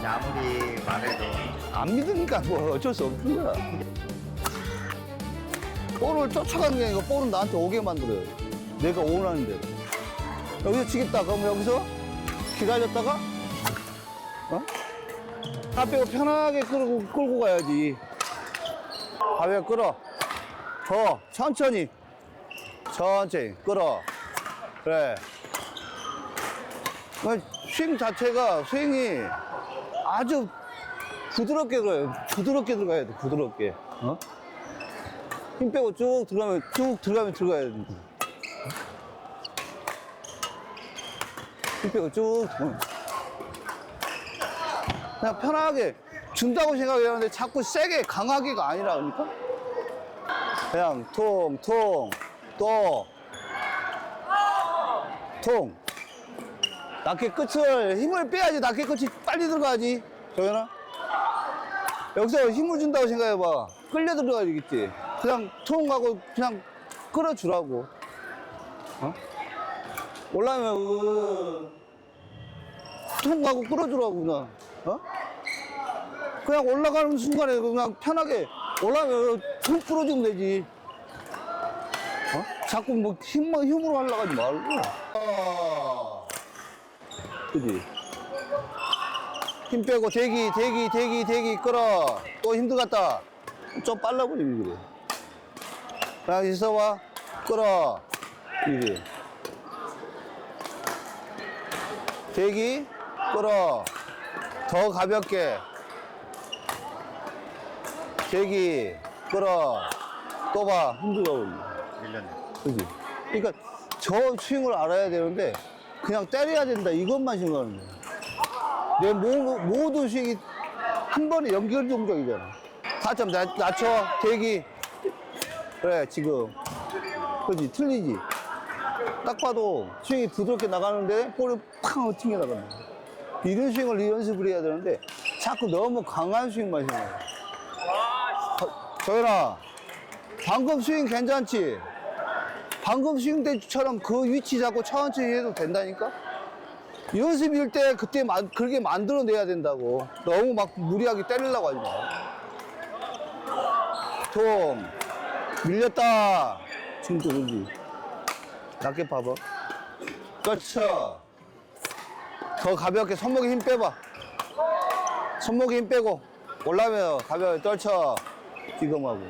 아무리 말해도 안 믿으니까 뭐 어쩔 수 없는 거야. 볼을 쫓아가는 게 아니고 볼은 나한테 오게 만들어요. 내가 원하는 대로. 여기서 치겠다. 그럼 여기서 기다렸다가, 다 빼고 편하게 끌고 가야지. 가볍게 끌어. 더, 천천히. 천천히 끌어. 그래. 스윙 자체가, 스윙이 아주 부드럽게 들어가요. 부드럽게 들어가야 돼, 부드럽게. 힘 빼고 쭉 들어가면 들어가야 돼. 힘 빼고 쭉 들어가면. 그냥 편하게 준다고 생각하는데 자꾸 세게, 강하게가 아니라, 그러니까? 그냥 통, 또, 통. 낱개 끝을, 힘을 빼야지 낱개 끝이 빨리 들어가지. 정현아? 여기서 힘을 준다고 생각해봐. 끌려 들어가야겠지. 그냥 통 가고 그냥 끌어주라고. 올라오면, 통 가고 끌어주라고, 그냥. 그냥 올라가는 순간에 그냥 편하게 올라오면 통 끌어주면 되지. 자꾸 뭐 힘으로 하려고 하지 말고. 그지? 힘 빼고 대기 끌어. 또 힘들겠다. 좀 빨라 보이면 그래. 그냥 있어봐. 끌어. 이래. 대기 끌어. 더 가볍게. 대기 끌어. 또 봐. 힘들어. 밀렸네. 그지? 그러니까 저 스윙을 알아야 되는데 그냥 때려야 된다 이것만 생각하는 거야. 내 모든 스윙이 한 번에 연결 동작이잖아. 타점 낮춰. 대기. 그래 지금. 그지? 틀리지? 딱 봐도 스윙이 부드럽게 나가는데 볼이 팍 튕겨 나간다. 이런 스윙을 연습을 해야 되는데 자꾸 너무 강한 스윙만 생각해. 정현아, 방금 스윙 괜찮지? 방금 스윙 때처럼 그 위치 잡고 천천히 해도 된다니까? 연습일 때 그때 그렇게 만들어내야 된다고. 너무 막 무리하게 때리려고 하지 마. 통 밀렸다. 지금도 그러지. 낮게 봐봐. 그렇죠. 더 가볍게 손목에 힘 빼봐. 손목에 힘 빼고 올라오면 가볍게 떨쳐. 지금 하고.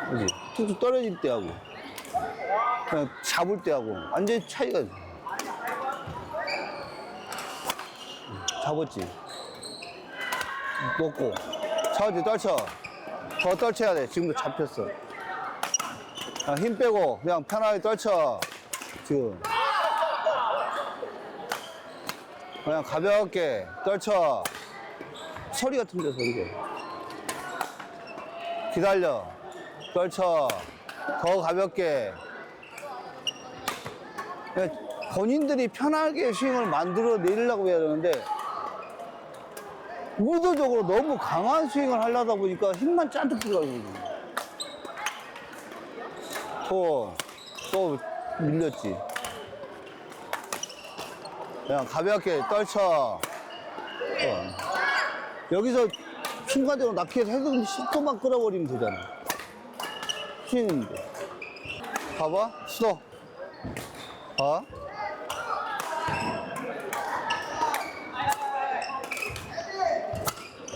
그지? 툭툭 떨어질 때 하고 그냥 잡을 때 하고 완전히 차이가 있어. 잡았지? 놓고 차지 떨쳐. 더 떨쳐야 돼. 지금도 잡혔어. 그냥 힘 빼고 그냥 편하게 떨쳐. 지금 그냥 가볍게 떨쳐. 소리가 틀려. 소리가. 기다려. 떨쳐. 더 가볍게. 본인들이 편하게 스윙을 만들어 내리려고 해야 되는데 의도적으로 너무 강한 스윙을 하려다 보니까 힘만 짠뜩 들어가는 거지. 또 밀렸지. 그냥 가볍게 떨쳐. 여기서 순간적으로 낙해서 헤드 10도만 끌어버리면 되잖아. 스윙인데. 봐봐. 스톱. 봐.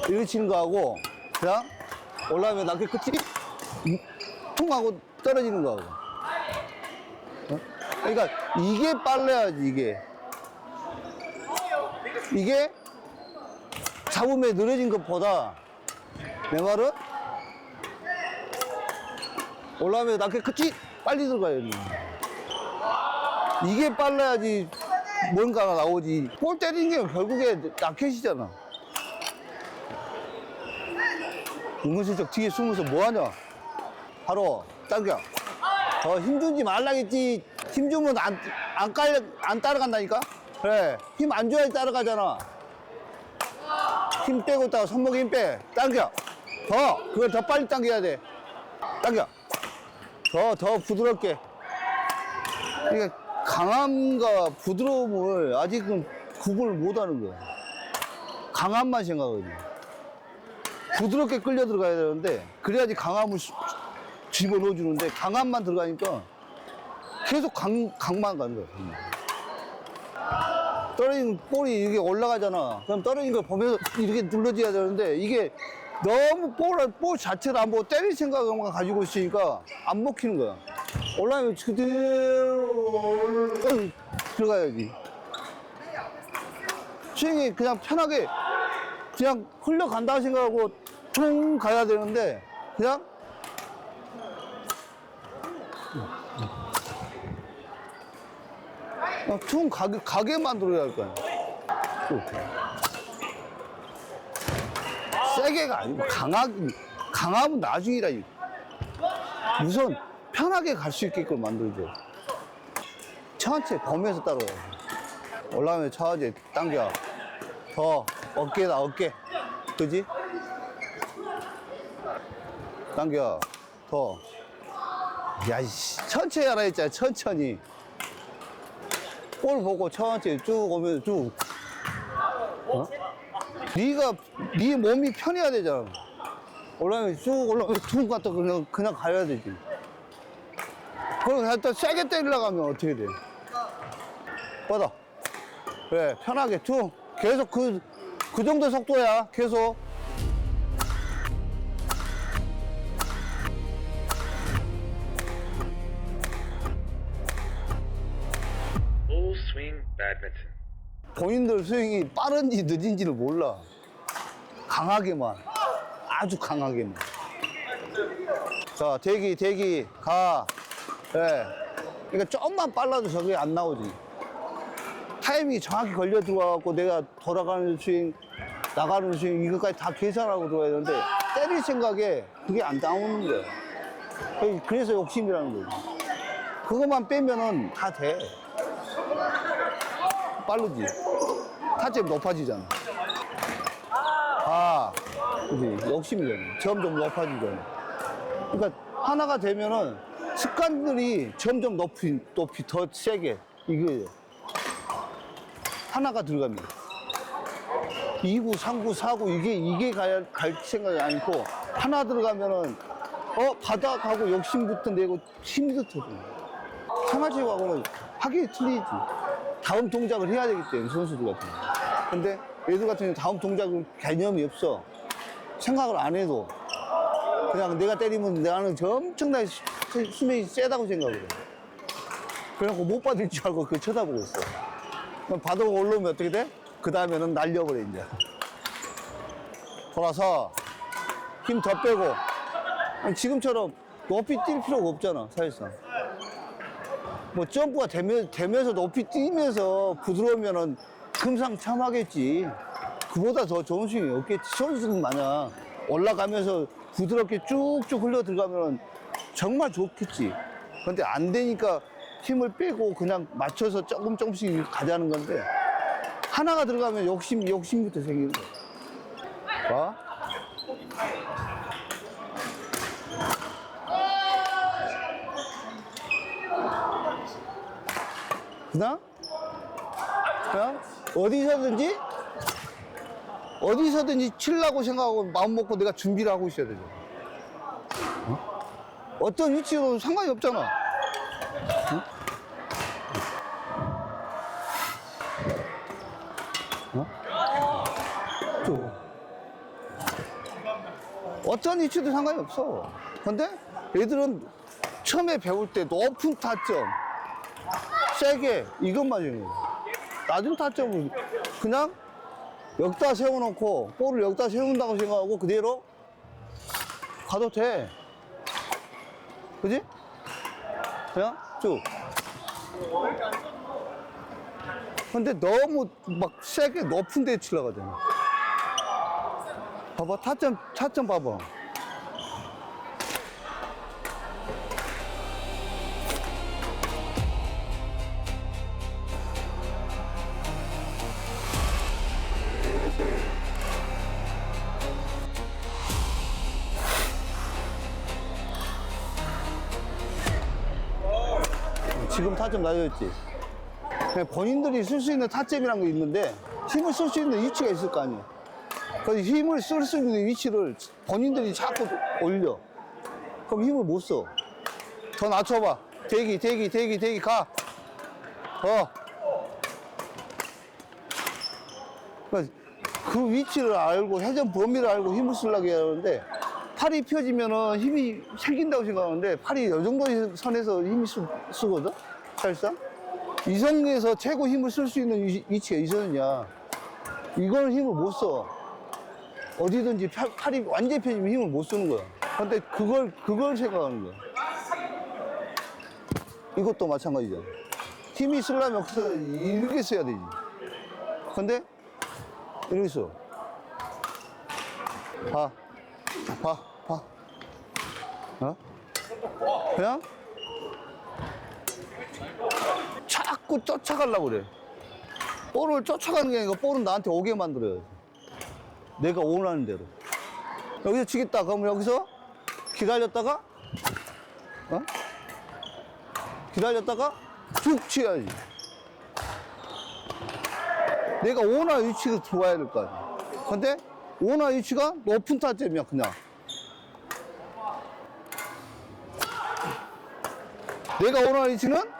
이렇게 치는 거하고, 그냥 올라오면 낙해 끝이 퉁 하고 떨어지는 거하고. 그러니까 이게 빨라야지, 이게. 이게 잡음에 느려진 것보다 내 말은 올라오면 낙해 끝이 빨리 들어가야 돼. 이게 빨라야지 뭔가가 나오지. 볼 때리는 게 결국에 낙해시잖아. 은근슬쩍 뒤에 숨어서 뭐하냐. 바로 당겨. 더 힘주지 말라겠지. 힘주면 안 따라간다니까. 그래, 힘 안 줘야지 따라가잖아. 힘 빼고 있다가 손목에 힘 빼. 당겨. 그걸 더 빨리 당겨야 돼. 당겨. 더 부드럽게. 그러니까 강함과 부드러움을 아직은 구분을 못 하는 거야. 강함만 생각하거든. 부드럽게 끌려 들어가야 되는데, 그래야지 강함을 집어넣어 주는데, 강함만 들어가니까 계속 강만 가는 거야. 떨어진 볼이 이게 올라가잖아. 그럼 떨어진 걸 보면서 이렇게 눌러줘야 되는데, 이게 너무 볼 자체를 안 보고 때릴 생각만 가지고 있으니까 안 먹히는 거야. 올라가면 그대로 들어가야지. 스윙이 그냥 편하게 그냥 흘러간다 생각하고 퉁 가야 되는데, 그냥 퉁 가게 만들어야 할 거야. 세게가 아니고 강하면 나중이라. 우선 편하게 갈 수 있게끔 만들어줘. 천천히 보면서 따라와. 올라가면 천천히 당겨. 더 어깨다, 어깨. 그지? 당겨. 더. 야, 이씨, 천천히 하라 했잖아, 천천히. 볼 보고 천천히 쭉 오면 쭉. 어? 네 몸이 편해야 되잖아. 올라가면 쭉 올라가면 툭 갔다 그냥 가야 되지. 그럼 하여튼 세게 때리려고 하면 어떻게 돼? 뻗어. 그래, 편하게 툭. 계속 그 정도 속도야, 계속. Full swing badminton. 본인들 스윙이 빠른지 늦은지를 몰라. 강하게만. 아주 강하게만. 자, 대기, 가. 예. 그러니까 좀만 빨라도 저게 안 나오지. 타이밍이 정확히 걸려 들어와갖고 내가 돌아가는 스윙, 나가는 스윙, 이것까지 다 계산하고 들어와야 되는데, 때릴 생각에 그게 안 나오는 거야. 그래서 욕심이라는 거지. 그것만 빼면은 다 돼. 빠르지. 타점이 높아지잖아. 아, 그지. 욕심이잖아. 점점 높아지잖아. 그러니까 하나가 되면은 습관들이 점점 높이 더 세게. 이거 하나가 들어가면 2구, 3구, 4구 이게 갈 생각이 아니고, 하나 들어가면은 바닥하고 욕심부터 내고 힘부터 들어. 생활체육하고는 하기 틀리지. 다음 동작을 해야 되기 때문에, 선수들 같은 경우. 근데 얘들 같은 경우는 다음 동작은 개념이 없어. 생각을 안 해도 그냥 내가 때리면 나는 엄청나게 수명이 세다고 생각을 해. 그래갖고 못 받을 줄 알고 그걸 쳐다보고 있어. 그럼 바닥 올라오면 어떻게 돼? 그 다음에는 날려버려, 이제. 돌아서 힘 더 빼고. 지금처럼 높이 뛸 필요가 없잖아, 사실상. 뭐 점프가 되면서 높이 뛰면서 부드러우면은 금상첨화겠지. 그보다 더 좋은 스윙이 없겠지. 선수들 마냥 올라가면서 부드럽게 쭉쭉 흘러 들어가면은 정말 좋겠지. 근데 안 되니까 힘을 빼고 그냥 맞춰서 조금씩 가자는 건데, 하나가 들어가면 욕심부터 생기는 거야. 봐. 그냥 어디서든지 치려고 생각하고 마음 먹고 내가 준비를 하고 있어야 되죠. 어떤 위치로 상관이 없잖아. 어떤 위치도 상관이 없어. 근데 애들은 처음에 배울 때 높은 타점, 세게, 이것만 주는 거야. 낮은 타점을 그냥 여기다 세워놓고, 볼을 여기다 세운다고 생각하고 그대로 가도 돼. 그지? 그냥 쭉. 근데 너무 막 세게 높은 데 치려고 하잖아. 봐봐, 타점 봐봐. 지금 타점 낮아졌지? 본인들이 쓸 수 있는 타점이라는 게 있는데 힘을 쓸 수 있는 위치가 있을 거 아니에요. 그래서 힘을 쓸 수 있는 위치를 본인들이 자꾸 올려. 그럼 힘을 못 써. 더 낮춰봐. 대기 가. 그러니까 그 위치를 알고 회전 범위를 알고 힘을 쓰려고 해야 하는데 팔이 펴지면은 힘이 생긴다고 생각하는데 팔이 이 정도 선에서 힘이 쓰거든 사실상 이 선에서 최고 힘을 쓸 수 있는 위치가 이 선이야. 이거는 힘을 못 써. 어디든지 팔이 완전히 펴지면 힘을 못 쓰는 거야. 근데 그걸 생각하는 거야. 이것도 마찬가지잖아. 힘이 쓰려면 이렇게 써야 되지. 근데 이렇게 써. 봐. 어? 그냥 자꾸 쫓아가려고 그래. 볼을 쫓아가는 게 아니고 볼은 나한테 오게 만들어야지. 내가 원하는 대로. 여기서 치겠다. 그러면 여기서 기다렸다가, 기다렸다가 쭉 치야지. 내가 원하는 위치가 들어와야 될 거 아니야. 근데 원하는 위치가 높은 타점이야, 그냥. 내가 원하는 위치는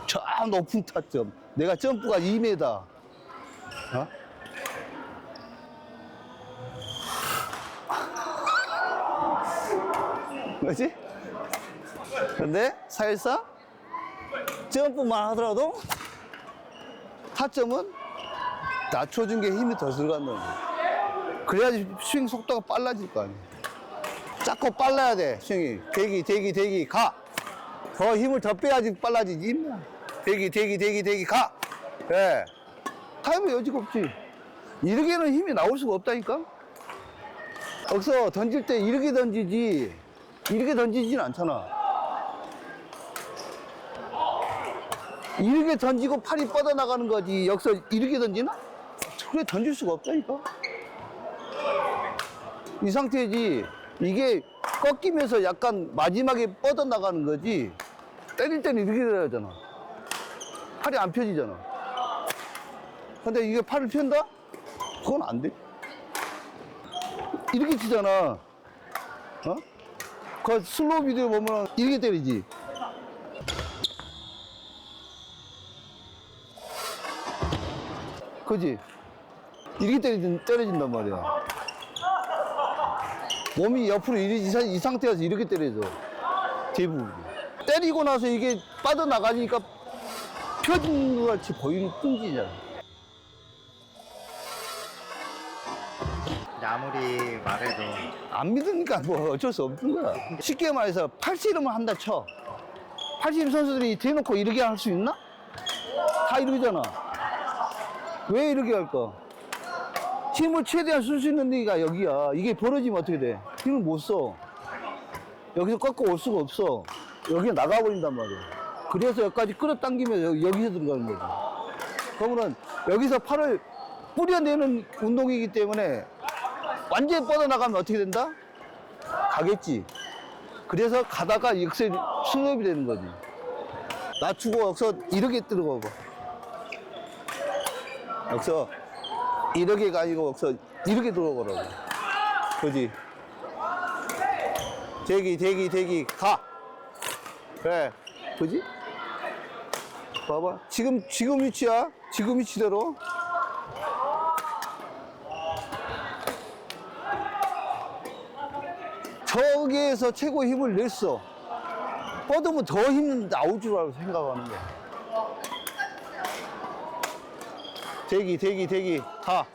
저 높은 타점. 내가 점프가 2m. 그렇지? 근데 사실상 점프만 하더라도 타점은 낮춰준 게 힘이 더 들어간다는 거야. 그래야지 스윙 속도가 빨라질 거 아니야. 자꾸 빨라야 돼, 스윙이. 대기, 가. 더 힘을 더 빼야지 빨라지지. 대기, 가. 그래. 타임의 여지가 없지. 이렇게는 힘이 나올 수가 없다니까? 여기서 던질 때 이렇게 던지지, 이렇게 던지진 않잖아. 이렇게 던지고 팔이 뻗어나가는 거지. 여기서 이렇게 던지나? 그래, 던질 수가 없다니까? 이 상태지. 이게 꺾이면서 약간 마지막에 뻗어나가는 거지. 때릴 때는 이렇게 돼야 하잖아. 팔이 안 펴지잖아. 근데 이게 팔을 편다? 그건 안 돼. 이렇게 치잖아. 그 슬로우 비디오 보면 이렇게 때리지. 그지? 이렇게 때려진단 말이야. 몸이 옆으로 이 상태에서 이렇게 때려져. 대부분. 때리고 나서 이게 빠져나가니까 펴진 것 같이 보이는 뚱지잖아. 아무리 말해도 안 믿으니까 뭐 어쩔 수 없는 거야. 쉽게 말해서 팔씨름을 한다 쳐. 팔씨름 선수들이 대놓고 이렇게 할 수 있나? 다 이러잖아. 왜 이렇게 할까? 힘을 최대한 쓸 수 있는 데가 여기야. 이게 벌어지면 어떻게 돼? 힘을 못 써. 여기서 꺾어 올 수가 없어. 여기 나가버린단 말이야. 그래서 여기까지 끌어당기면 여기서 들어가는 거지. 그러면은 여기서 팔을 뿌려내는 운동이기 때문에 완전히 뻗어나가면 어떻게 된다? 가겠지. 그래서 가다가 역시 슬롭이 되는 거지. 낮추고 여기서 이렇게 들어가 봐. 여기서 이렇게가 아니고 여기서 이렇게 들어가라고. 그지? 대기, 가. 그래. 그지? 봐봐. 지금 위치야. 지금 위치대로. 저기에서 최고 힘을 냈어. 뻗으면 더 힘 나올 줄 알고 생각하는 거야. 대기, 가.